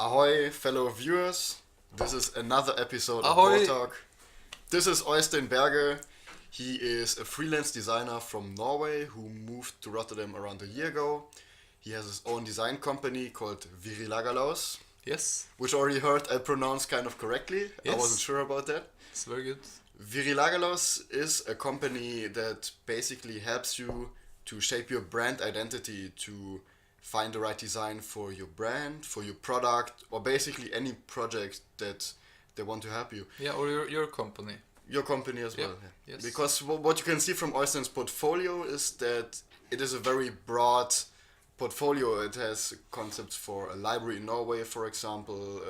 Ahoy, fellow viewers. This is another episode of Ahoy. Boat Talk. This is Oystein Berge. He is a freelance designer from Norway who moved to Rotterdam around a year ago. He has his own design company called Virilagalaus, Yes, which I already heard I pronounced kind of correctly. I Yes. wasn't sure about that. it's very good. Virilagalaus is a company that basically helps you to shape your brand identity, to find the right design for your brand, for your product, or basically any project that they want to help you. Yeah, or your company. Your company as Yeah, well. Yeah. yes. Because what you can see from Oystein's portfolio is that it is a very broad portfolio. It has concepts for a library in Norway, for example.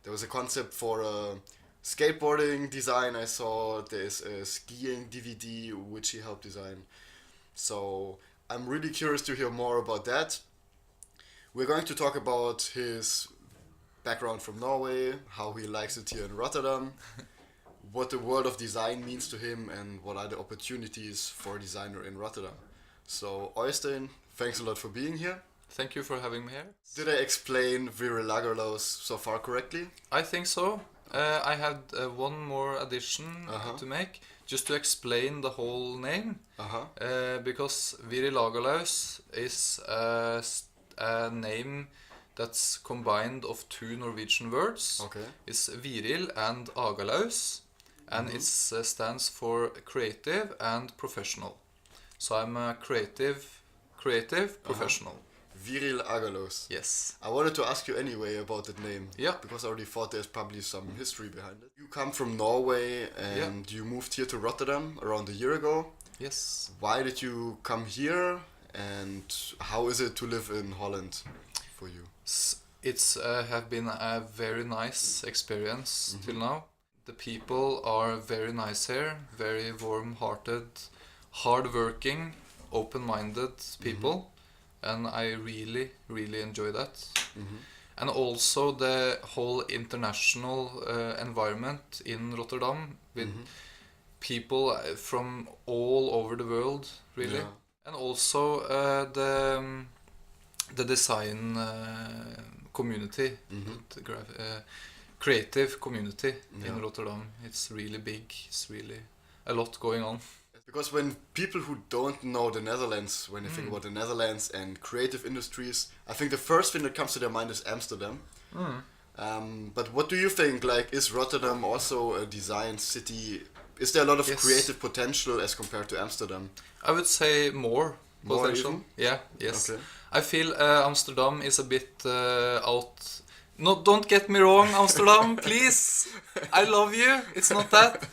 There was a concept for a skateboarding design I saw. There's a skiing DVD which he helped design. So I'm really curious to hear more about that. We're going to talk about his background from Norway, how he likes it here in Rotterdam, what the world of design means to him, and what are the opportunities for a designer in Rotterdam. So, Oystein, thanks a lot for being here. Thank you for having me here. Did I explain Virilagalaus so far correctly? I think so. I had one more addition to make, just to explain the whole name. Because Virilagalaus is a name that's combined of two Norwegian words. Okay. It's viril and agalaus, and it stands for creative and professional. So I'm a creative professional. Virilagalaus. Yes. I wanted to ask you anyway about that name. Yeah. Because I already thought there's probably some history behind it. You come from Norway and you moved here to Rotterdam around a year ago. Yes. Why did you come here and how is it to live in Holland for you? It's have been a very nice experience till now. The people are very nice here, very warm-hearted, hard-working, open-minded people, and I really, really enjoy that. And also the whole international environment in Rotterdam with people from all over the world, really. Yeah. And also the design community, the creative community in Rotterdam. It's really big. It's really a lot going on. Because when people who don't know the Netherlands, when they think about the Netherlands and creative industries, I think the first thing that comes to their mind is Amsterdam. But what do you think? Like, is Rotterdam also a design city? Is there a lot of creative potential as compared to Amsterdam? I would say more potential. Even? Yeah, yes. Okay. I feel Amsterdam is a bit out. No, don't get me wrong, Amsterdam, please. I love you. It's not that.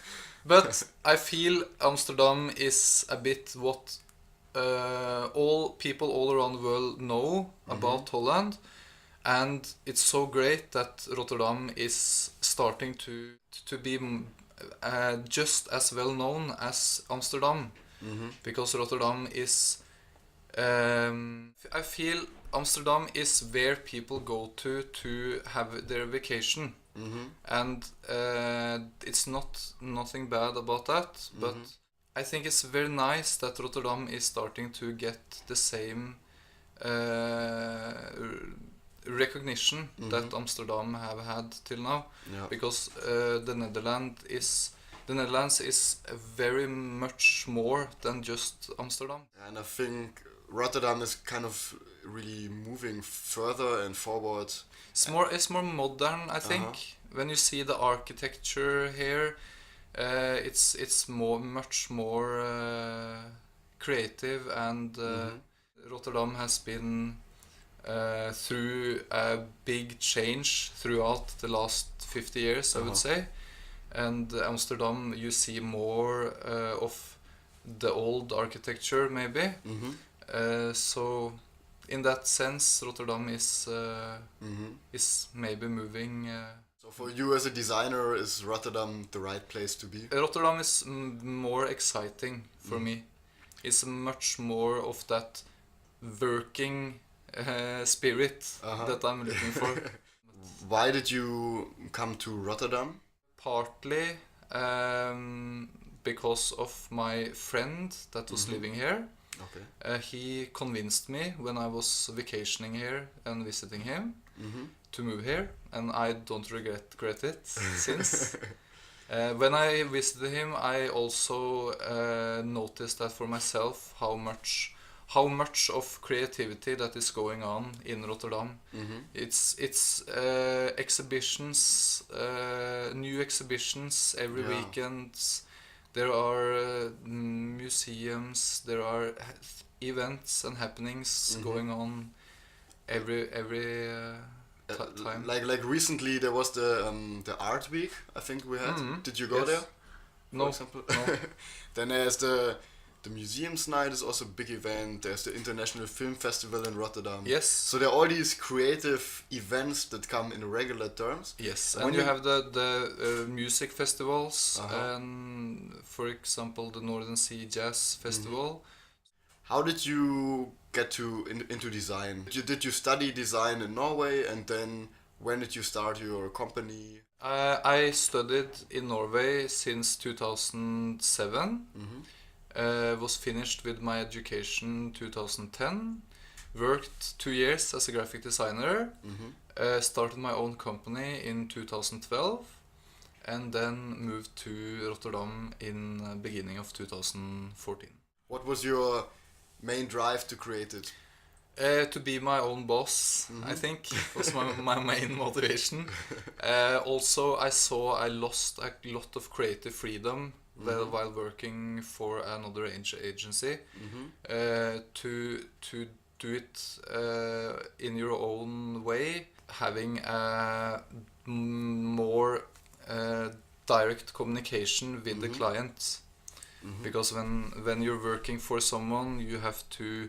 But I feel Amsterdam is a bit what all people all around the world know about Holland. And it's so great that Rotterdam is starting to be just as well known as Amsterdam. Because Rotterdam is... I feel Amsterdam is where people go to have their vacation. And it's nothing bad about that, but I think it's very nice that Rotterdam is starting to get the same recognition that Amsterdam have had till now, because the Netherlands is very much more than just Amsterdam. And I think Rotterdam is kind of really moving further and forward. It's more modern, I think. When you see the architecture here, it's much more creative, and Rotterdam has been through a big change throughout the last 50 years, I would say. And Amsterdam, you see more of the old architecture, maybe. So in that sense, Rotterdam is maybe moving. So for you as a designer, is Rotterdam the right place to be? Rotterdam is more exciting for me. It's much more of that working spirit that I'm looking for. Why did you come to Rotterdam? Partly because of my friend that was living here. Okay. He convinced me when I was vacationing here and visiting him to move here, and I don't regret it since. When I visited him, I also noticed that for myself how much of creativity that is going on in Rotterdam. It's exhibitions, new exhibitions every weekend. There are museums, there are events and happenings going on every time. Like recently there was the art week, I think we had. Did you go there? No. For example? No. Then there's the museums night is also a big event. There's the International Film Festival in Rotterdam. Yes. So there are all these creative events that come in regular terms. Yes, and you have the music festivals, and for example the Northern Sea Jazz Festival. How did you get into design? Did you study design in Norway, and then when did you start your company? I studied in Norway since 2007. Was finished with my education 2010. Worked 2 years as a graphic designer. Started my own company in 2012, and then moved to Rotterdam in the beginning of 2014. What was your main drive to create it? To be my own boss, I think, was my main motivation. Also, I lost a lot of creative freedom while working for another agency. To do it in your own way, having a more direct communication with the client. Because when you're working for someone, you have to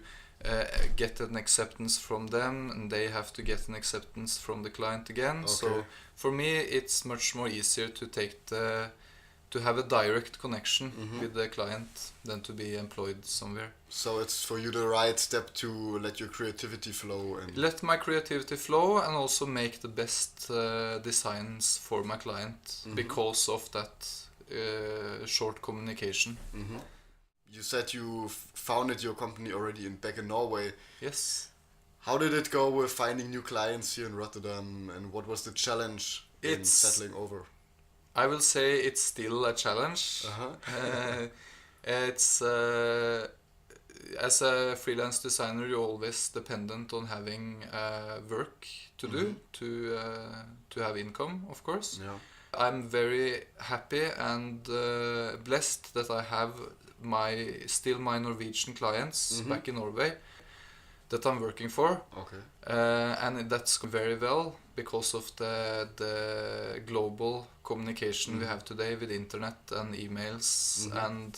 get an acceptance from them, and they have to get an acceptance from the client again. Okay. So for me, it's much more easier to have a direct connection with the client than to be employed somewhere. So it's for you the right step to let your creativity flow and let my creativity flow, and also make the best designs for my client because of that short communication. You said you founded your company already back in Norway. Yes. How did it go with finding new clients here in Rotterdam, and what was the challenge in settling over? I will say it's still a challenge. It's as a freelance designer, you're always dependent on having work to do to have income, of course. Yeah. I'm very happy and blessed that I have my Norwegian clients back in Norway that I'm working for. Okay. And that's very well because of the global communication we have today with internet and emails and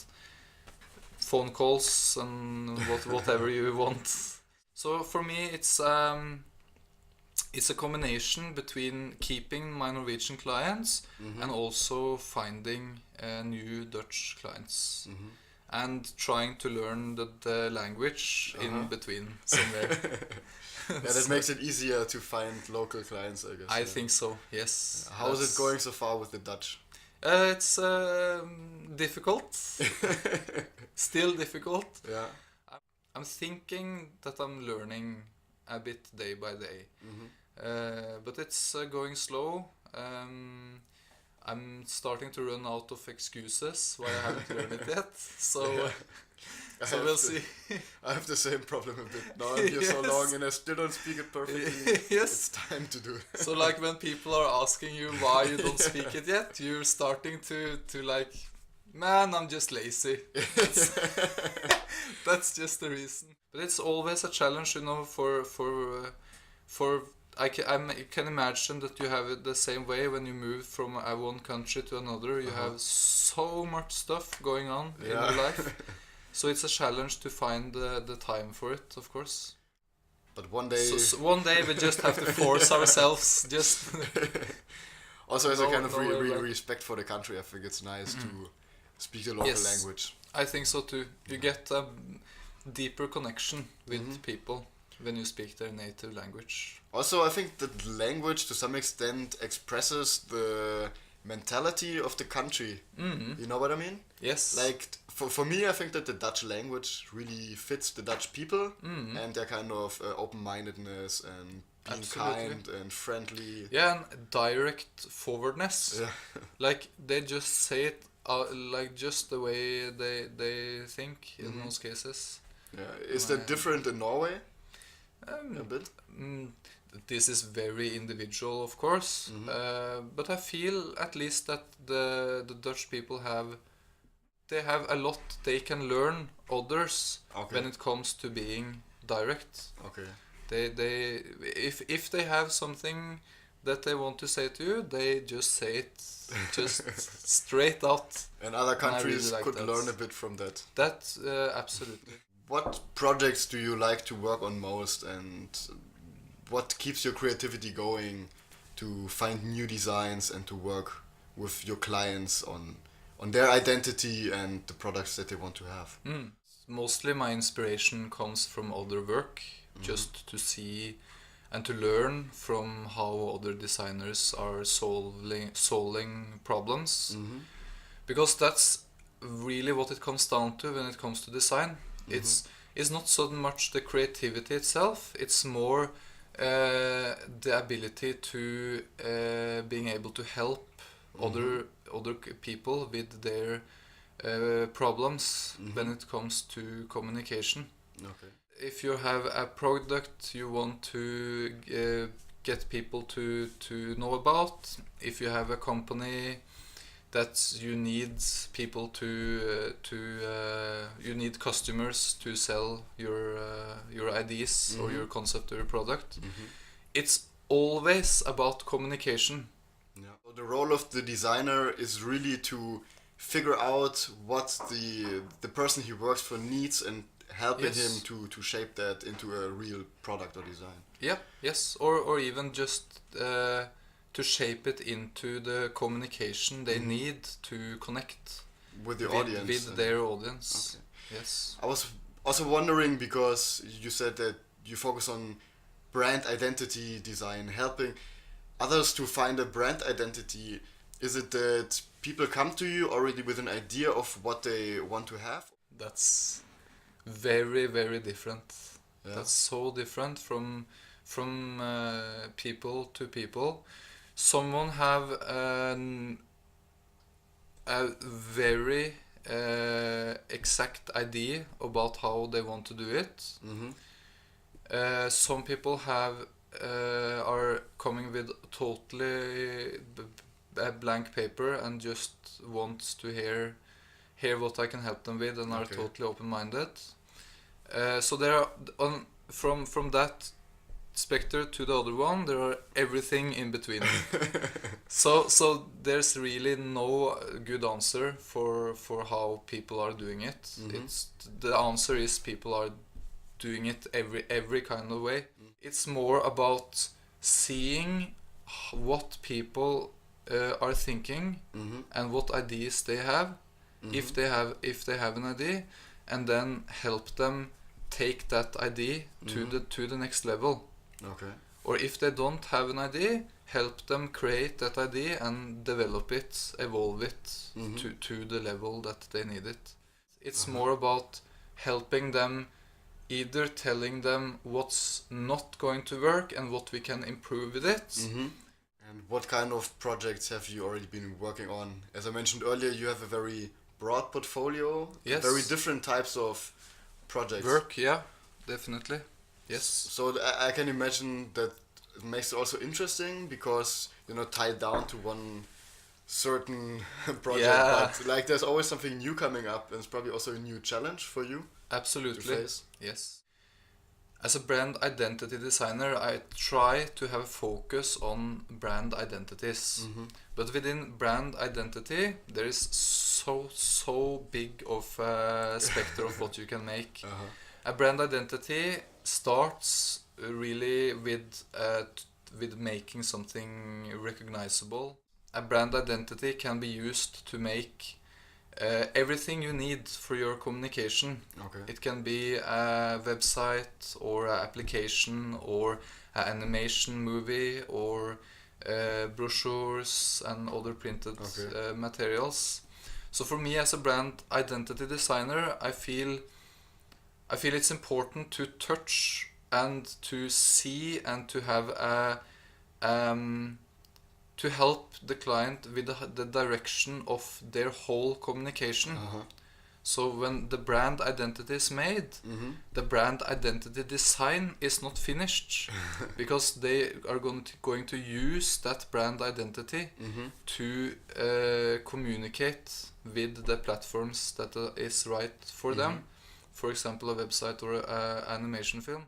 phone calls and whatever you want. So for me, it's a combination between keeping my Norwegian clients and also finding new Dutch clients. And trying to learn the language in between somewhere. That makes it easier to find local clients, I guess. I think so, yes. How is it going so far with the Dutch? It's difficult. Still difficult. Yeah. I'm thinking that I'm learning a bit day by day. But it's going slow. I'm starting to run out of excuses why I haven't learned it yet. So, so we'll see. I have the same problem a bit. Now I'm here so long and I still don't speak it perfectly. Yes. It's time to do it. So like when people are asking you why you don't speak it yet, you're starting to like, man, I'm just lazy. That's just the reason. But it's always a challenge, you know, for I can imagine that you have it the same way when you move from one country to another. You have so much stuff going on in your life. So it's a challenge to find the time for it, of course. But one day... So one day we just have to force ourselves. Just also as a kind of respect for the country, I think it's nice to speak the local language. I think so too. You get a deeper connection with people when you speak their native language. Also, I think that language to some extent expresses the mentality of the country. You know what I mean? Yes. Like, for me, I think that the Dutch language really fits the Dutch people and their kind of open-mindedness and being Absolutely. kind and friendly. Yeah, and direct forwardness. Yeah. Like they just say it like just the way they think in most cases. Yeah. Is that different in Norway? A bit? Mm, this is very individual, of course, but I feel at least that the Dutch people have a lot they can learn others when it comes to being direct. Okay. They if they have something that they want to say to you, they just say it just straight out. And other And I really countries like could that. learn a bit from that. That absolutely. What projects do you like to work on most, and what keeps your creativity going to find new designs and to work with your clients on their identity and the products that they want to have? Mostly my inspiration comes from other work, just to see and to learn from how other designers are solving problems. Because that's really what it comes down to when it comes to design. It's not so much the creativity itself, it's more the ability to being able to help other people with their problems when it comes to communication. Okay. If you have a product you want to get people to know about, if you have a company that you need people you need customers to sell your ideas or your concept or your product, it's always about communication. Yeah. So the role of the designer is really to figure out what the person he works for needs and helping Yes. him to shape that into a real product or design. Yeah, yes, or even just to shape it into the communication they need to connect With the audience. with their audience. Okay. Yes. I was also wondering, because you said that you focus on brand identity design, helping others to find a brand identity. Is it that people come to you already with an idea of what they want to have? That's very, very different. Yeah. That's so different from people to people. Someone have a very exact idea about how they want to do it. Some people are coming with totally a blank paper and just wants to hear what I can help them with, and are Okay. totally open-minded. So there are from that spectre to the other one, there are everything in between. So there's really no good answer for how people are doing it. It's the answer is people are doing it every kind of way. It's more about seeing what people are thinking and what ideas they have, if they have an idea, and then help them take that idea to the next level. Okay. Or if they don't have an idea, help them create that idea and develop it, evolve it to the level that they need it. It's more about helping them, either telling them what's not going to work and what we can improve with it. And what kind of projects have you already been working on? As I mentioned earlier, you have a very broad portfolio, Yes. very different types of projects. Work, yeah, definitely. Yes. So I can imagine that it makes it also interesting, because you're not tied down to one certain project. Yeah. But like, there's always something new coming up, and it's probably also a new challenge for you Absolutely. to face. Yes. As a brand identity designer, I try to have a focus on brand identities. But within brand identity, there is so big of a spectrum of what you can make. A brand identity starts really with making something recognizable. A brand identity can be used to make everything you need for your communication. Okay. It can be a website or an application or an animation movie or brochures and other printed materials. So for me as a brand identity designer, I feel it's important to touch and to see and to have a to help the client with the direction of their whole communication. So when the brand identity is made, the brand identity design is not finished because they are going to use that brand identity to communicate with the platforms that is right for them. For example, a website or an animation film.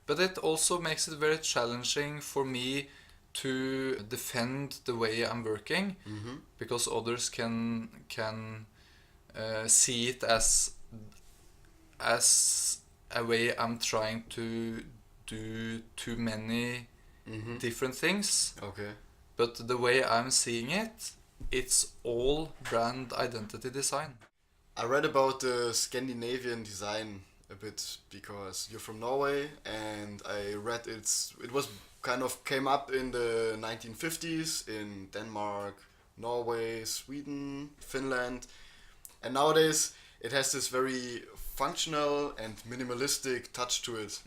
But it also makes it very challenging for me to defend the way I'm working because others can see it as a way I'm trying to do too many different things. Okay. But the way I'm seeing it, it's all brand identity design. I read about the Scandinavian design a bit because you're from Norway, and I read it was kind of came up in the 1950s in Denmark, Norway, Sweden, Finland, and nowadays it has this very functional and minimalistic touch to it.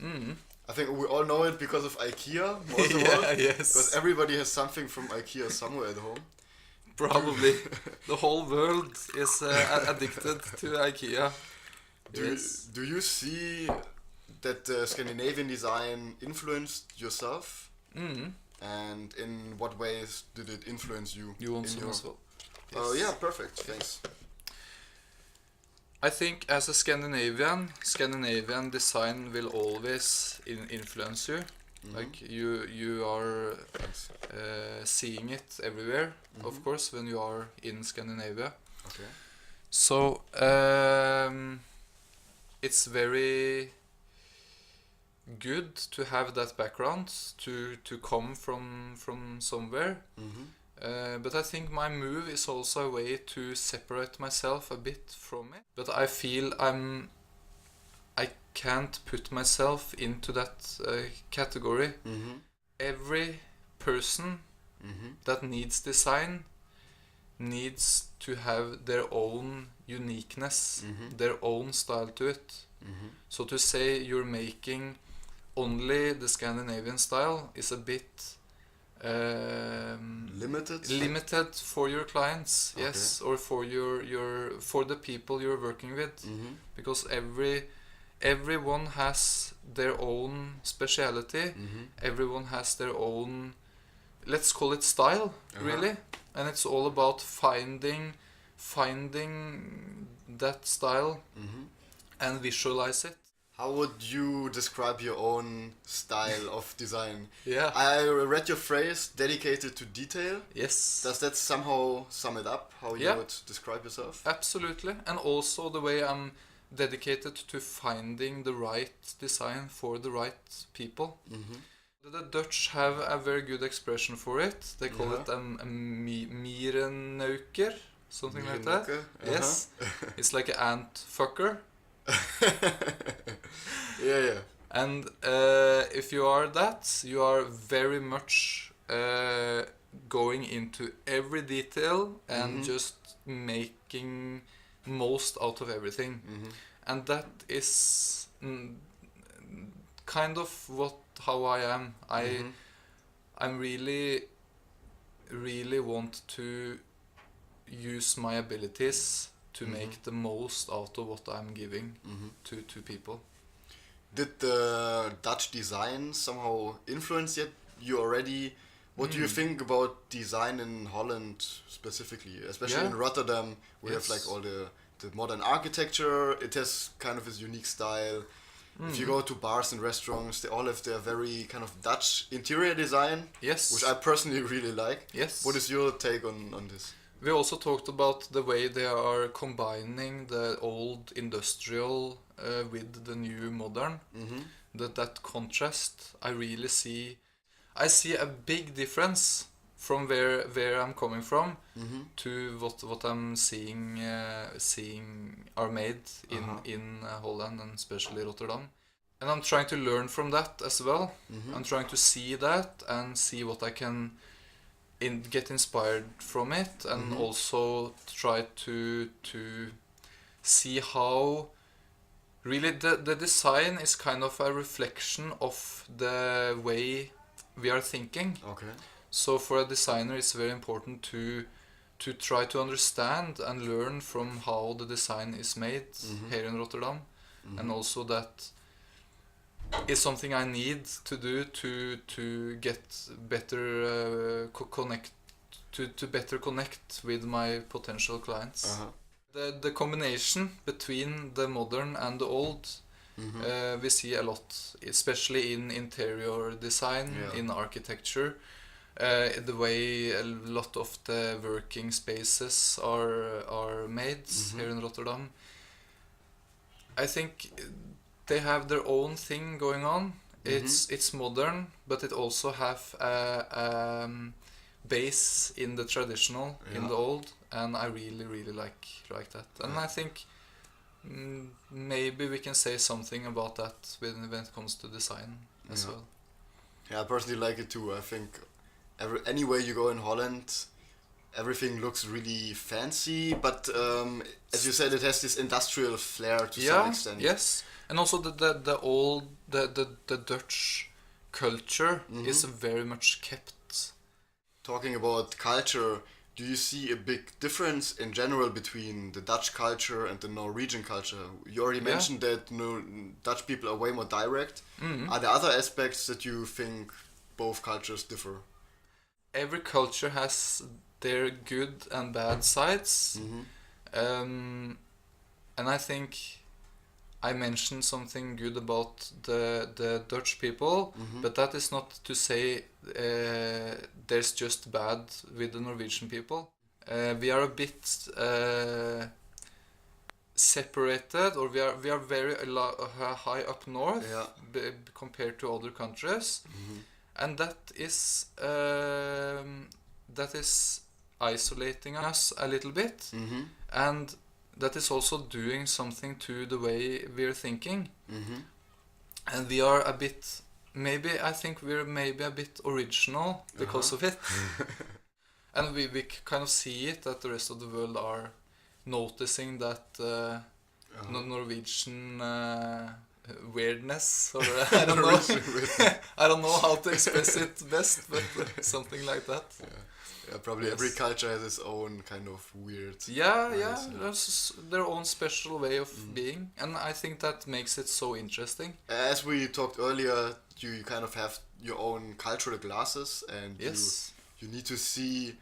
I think we all know it because of IKEA, most of all. Yes. Because everybody has something from IKEA somewhere at home. Probably. The whole world is addicted to IKEA. Do you see that the Scandinavian design influenced yourself? And in what ways did it influence you? You want in some your... as well? Oh yeah, perfect. Thanks. I think as a Scandinavian design will always influence you. Like you are seeing it everywhere, of course, when you are in Scandinavia. Okay. So it's very good to have that background, to come from somewhere. But I think my move is also a way to separate myself a bit from it. But I feel I can't put myself into that category. Every person that needs design needs to have their own uniqueness, their own style to it. So to say you're making only the Scandinavian style is a bit limited for your clients, Okay. yes, or for for the people you're working with, because everyone has their own speciality. Everyone has their own, let's call it style, really, and it's all about finding that style and visualize it. How would you describe your own style of design? Yeah. I read your phrase, dedicated to detail. Yes. Does that somehow sum it up, how you would describe yourself? Absolutely. And also the way I'm dedicated to finding the right design for the right people. The Dutch have a very good expression for it. They call it a mierenneuker, something like that. Yes. It's like an ant fucker. Yeah. And if you are that, you are very much going into every detail and just making most out of everything. And that is kind of how I am. I'm really want to use my abilities to make the most out of what I'm giving to people. Did the Dutch design somehow influence you already? What do you think about design in Holland specifically? Especially in Rotterdam, we have like all the modern architecture. It has kind of its unique style. If you go to bars and restaurants, they all have their very kind of Dutch interior design, which I personally really like. Yes. What is your take on this? We also talked about the way they are combining the old industrial with the new modern. That contrast, I really see. I see a big difference from where I'm coming from to what I'm seeing are made in Holland and especially Rotterdam. And I'm trying to learn from that as well. I'm trying to see that and see what I can get inspired from it, and also try to see how really the design is kind of a reflection of the way we are thinking. Okay. So for a designer, it's very important to try to understand and learn from how the design is made here in Rotterdam, and also that is something I need to do to get better connect to better connect with my potential clients. The combination between the modern and the old, we see a lot, especially in interior design, in architecture. The way a lot of the working spaces are made here in Rotterdam. I think they have their own thing going on. It's modern, but it also have a base in the traditional, in the old, and I really like that. And I think maybe we can say something about that when it comes to design as well. Yeah, I personally like it too. I think anywhere you go in Holland, everything looks really fancy, but as you said, it has this industrial flair to some extent. Yes, and also the Dutch culture is very much kept. Talking about culture, do you see a big difference in general between the Dutch culture and the Norwegian culture? You already mentioned that Dutch people are way more direct. Are there other aspects that you think both cultures differ? Every culture has their good and bad sides. And I think I mentioned something good about the Dutch people, but that is not to say there's just bad with the Norwegian people. We are a bit separated, or we are very high up north compared to other countries, and that is isolating us a little bit, and that is also doing something to the way we're thinking. And we are a bit, I think we're maybe a bit original because of it. And we kind of see it, that the rest of the world are noticing that Norwegian weirdness, or I don't know. I don't know how to express it best, but something like that. Yeah, probably every culture has its own kind of weird. There's their own special way of being, and I think that makes it so interesting. As we talked earlier, you kind of have your own cultural glasses, and you need to see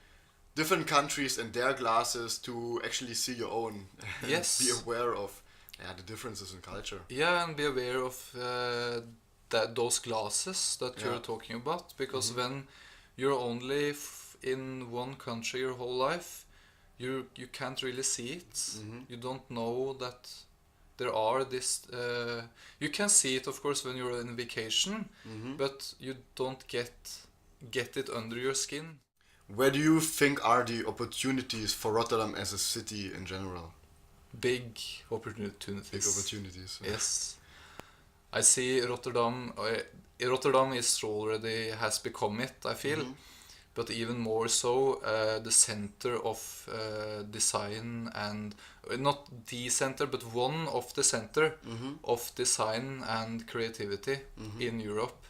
different countries and their glasses to actually see your own. Yes. Be aware of the differences in culture. Yeah, and be aware of those glasses that you're talking about, because when you're only in one country your whole life, you can't really see it. You don't know that there are this. You can see it, of course, when you're on vacation, but you don't get it under your skin. Where do you think are the opportunities for Rotterdam as a city in general? Big opportunities. Big opportunities. Yes, I see Rotterdam. Rotterdam is already has become it, I feel. But even more so, the center of design, and not the center, but one of the center of design and creativity in Europe.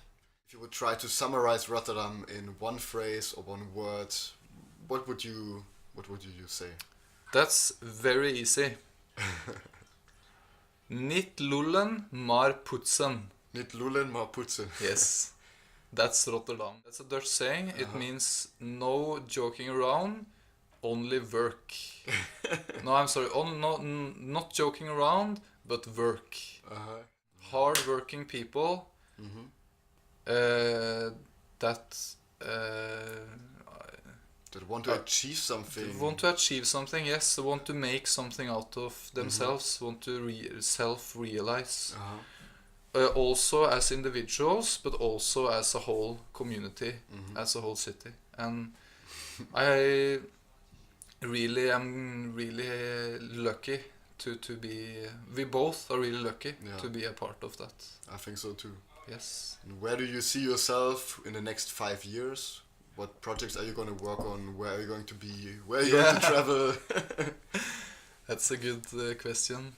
If you would try to summarize Rotterdam in one phrase or one word, what would you say? That's very easy. Niet lullen, maar poetsen. Niet lullen, maar poetsen. Yes. That's Rotterdam. That's a Dutch saying. It means no joking around, only work. No, I'm sorry. Not joking around, but work. Hard-working people that want to achieve something. Want to achieve something, yes. Want to make something out of themselves. Want to self-realize. Also as individuals, but also as a whole community, as a whole city. And I really am lucky to be. We both are really lucky to be a part of that. I think so too. Yes. And where do you see yourself in the next 5 years? What projects are you going to work on? Where are you going to be? Where are you going to travel? That's a good question.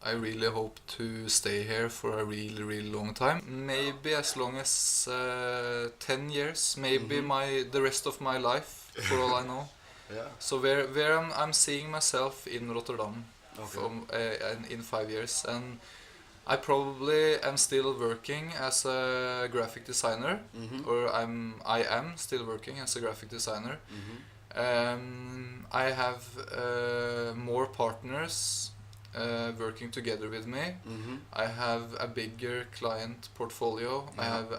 I really hope to stay here for a really, really long time. Maybe as long as 10 years. Maybe the rest of my life, for all I know. Yeah. So where I'm seeing myself in Rotterdam from in 5 years, and I probably am still working as a graphic designer, or I am still working as a graphic designer. I have more partners working together with me. I have a bigger client portfolio. I have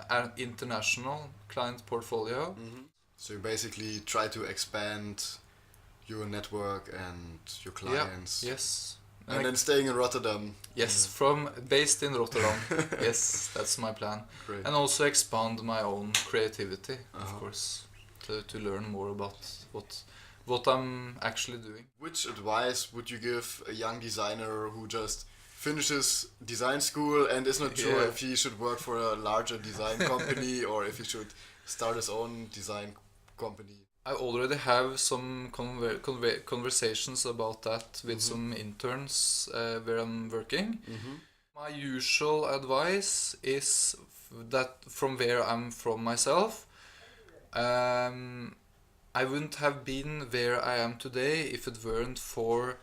an international client portfolio. So you basically try to expand your network and your clients. Yeah. Yes. And then staying in Rotterdam. Yes, based in Rotterdam. Yes, that's my plan. Great. And also expand my own creativity, of course, to learn more about what I'm actually doing. Which advice would you give a young designer who just finishes design school and is not sure if he should work for a larger design company or if he should start his own design company? I already have some conversations about that with some interns where I'm working. My usual advice is that from where I'm from myself, I wouldn't have been where I am today if it weren't for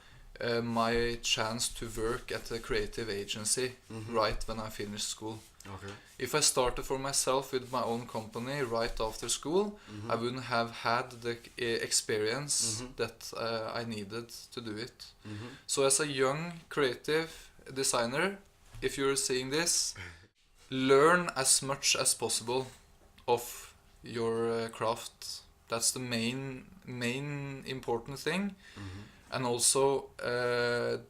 my chance to work at a creative agency right when I finished school. Okay. If I started for myself with my own company right after school, I wouldn't have had the experience that I needed to do it. So as a young creative designer, if you're seeing this, learn as much as possible of your craft. That's the main important thing. And also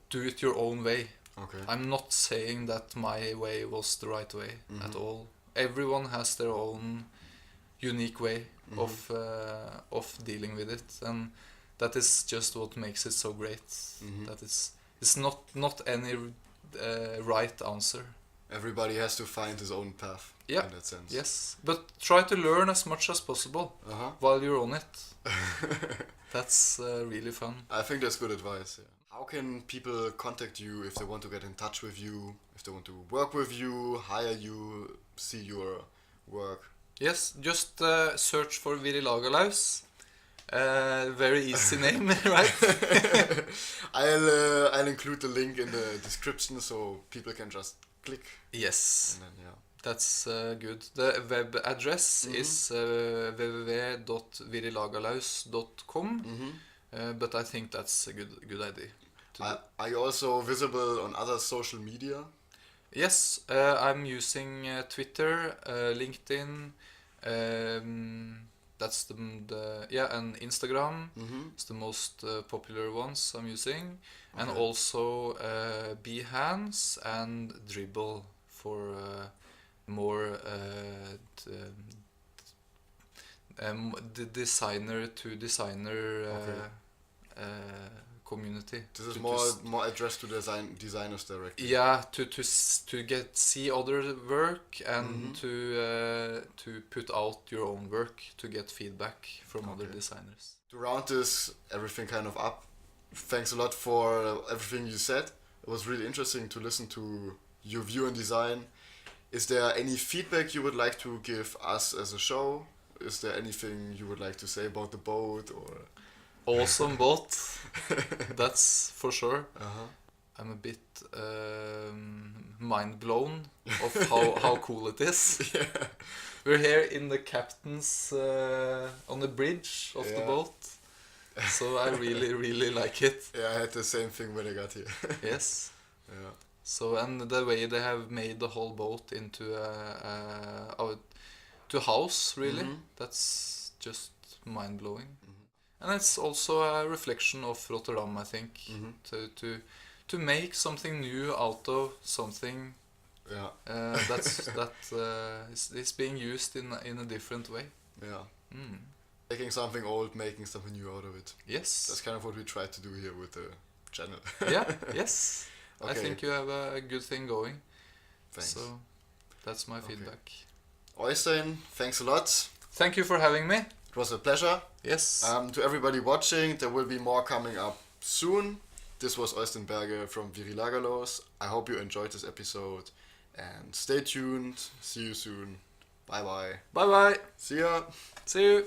do it your own way. Okay. I'm not saying that my way was the right way at all. Everyone has their own unique way of dealing with it, and that is just what makes it so great. That it's not any right answer. Everybody has to find his own path in that sense. Yes, but try to learn as much as possible while you're on it. That's really fun. I think that's good advice. Yeah. How can people contact you if they want to get in touch with you, if they want to work with you, hire you, see your work? Yes, just search for Virilagalaus. Very easy name, right? I'll include the link in the description so people can just click. Yes. And then, That's good. The web address is www.virilagalaus.com, but I think that's a good idea. Are you also visible on other social media? Yes, I'm using Twitter, LinkedIn, that's and Instagram. It's the most popular ones I'm using, and also Behance and Dribble for more the designer to designer community. This is more addressed to designers directly. Yeah, to see other work and to put out your own work to get feedback from other designers. To round this everything kind of up, thanks a lot for everything you said. It was really interesting to listen to your view on design. Is there any feedback you would like to give us as a show? Is there anything you would like to say about the boat or? Awesome boat, that's for sure. I'm a bit mind blown of how cool it is. We're here in the captain's on the bridge of the boat, so I really like it. Yeah, I had the same thing when I got here. Yes. Yeah. So, and the way they have made the whole boat into to house, really, that's just mind blowing. And it's also a reflection of Rotterdam, I think, to make something new out of something that is being used in a different way. Yeah. Taking something old, making something new out of it. Yes. That's kind of what we try to do here with the channel. Yes. Okay. I think you have a good thing going. Thanks. So that's my feedback. Oystein, thanks a lot. Thank you for having me. It was a pleasure. Yes. To everybody watching, there will be more coming up soon. This was Oystein Berge from Virilagalaus. I hope you enjoyed this episode. And stay tuned. See you soon. Bye bye. Bye bye. See ya. See you.